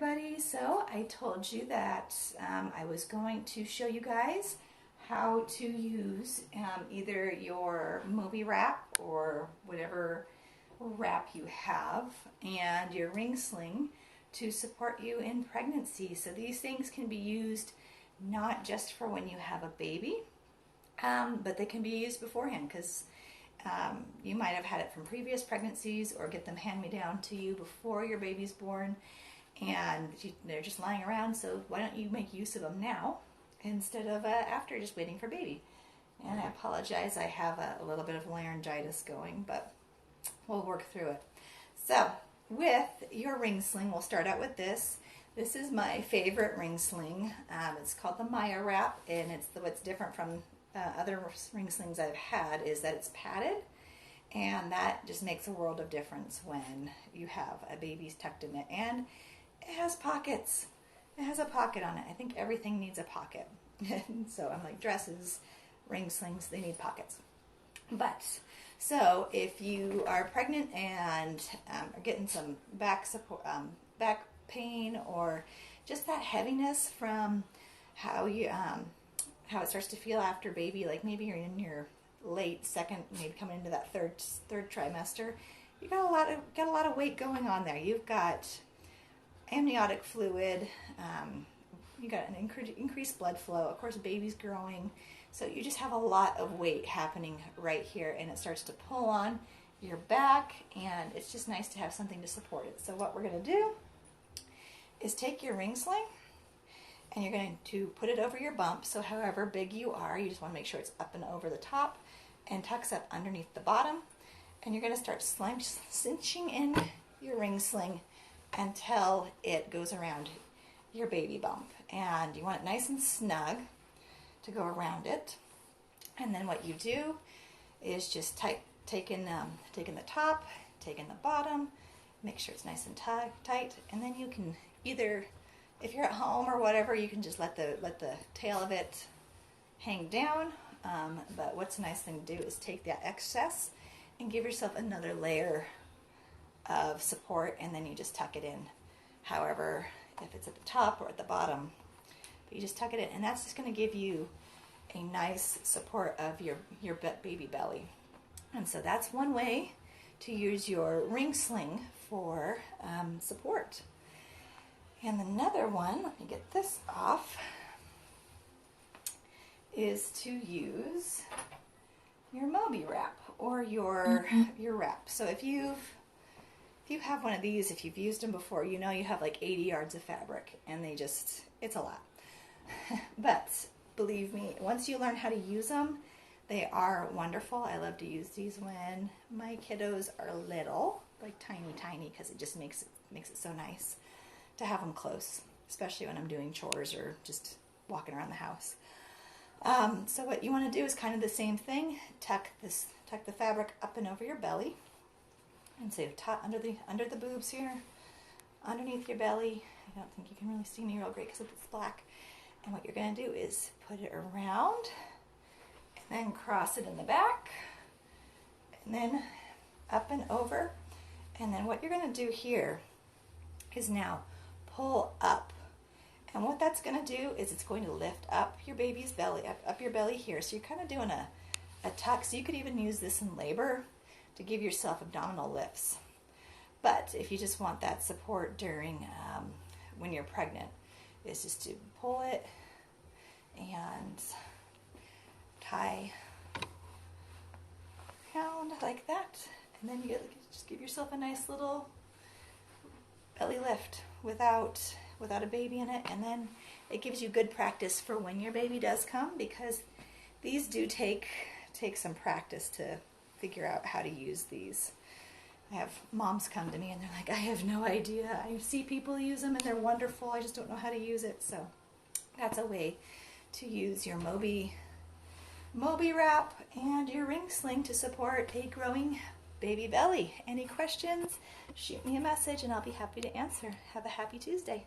everybody. So I told you that I was going to show you guys how to use either your Moby wrap or whatever wrap you have and your ring sling to support you in pregnancy. So these things can be used not just for when you have a baby, but they can be used beforehand because you might have had it from previous pregnancies or get them hand-me-down to you before your baby's born and they're just lying around, so why don't you make use of them now instead of after just waiting for baby. And I apologize, I have a little bit of laryngitis going, but we'll work through it. So with your ring sling, we'll start out with this. This is my favorite ring sling. It's called the Maya wrap, and what's different from other ring slings I've had is that it's padded, and that just makes a world of difference when you have a baby tucked in it. And it has pockets. It has a pocket on it. I think everything needs a pocket. So I'm like, dresses, ring slings, they need pockets. But so if you are pregnant and are getting some back support, back pain, or just that heaviness from how you how it starts to feel after baby, like maybe you're in your late second, maybe coming into that third trimester, you got a lot of weight going on there. You've got amniotic fluid, you got an increased blood flow. Of course, baby's growing, so you just have a lot of weight happening right here, and it starts to pull on your back, and it's just nice to have something to support it. So what we're going to do is take your ring sling, and you're going to put it over your bump. So however big you are, you just want to make sure it's up and over the top and tucks up underneath the bottom. And you're going to start cinching in your ring sling until it goes around your baby bump. And you want it nice and snug to go around it. And then what you do is just taking the top, taking the bottom, make sure it's nice and tight, and then you can either, if you're at home or whatever, you can just let the tail of it hang down. But what's a nice thing to do is take that excess and give yourself another layer of support, and then you just tuck it in. However, if it's at the top or at the bottom, but you just tuck it in, and that's just going to give you a nice support of your baby belly. And so that's one way to use your ring sling for support. And another one, let me get this off, is to use your Moby wrap or your wrap. So if you have one of these, if you've used them before, you know you have like 80 yards of fabric, and it's a lot. But believe me, once you learn how to use them, they are wonderful. I love to use these when my kiddos are little, like tiny, because it just makes it so nice to have them close, especially when I'm doing chores or just walking around the house. So what you want to do is kind of the same thing. Tuck the fabric up and over your belly, and so under the boobs here, underneath your belly. I don't think you can really see me real great because it's black. And what you're going to do is put it around, and then cross it in the back, and then up and over. And then what you're going to do here is now pull up. And what that's going to do is it's going to lift up your baby's belly, up your belly here. So you're kind of doing a tuck. So you could even use this in labor to give yourself abdominal lifts. But if you just want that support during when you're pregnant, is just to pull it and tie around like that. And then you just give yourself a nice little belly lift without a baby in it. And then it gives you good practice for when your baby does come, because these do take some practice to figure out how to use these. I have moms come to me and they're like, I have no idea. I see people use them and they're wonderful. I just don't know how to use it. So that's a way to use your Moby wrap and your ring sling to support a growing baby belly. Any questions? Shoot me a message and I'll be happy to answer. Have a happy Tuesday.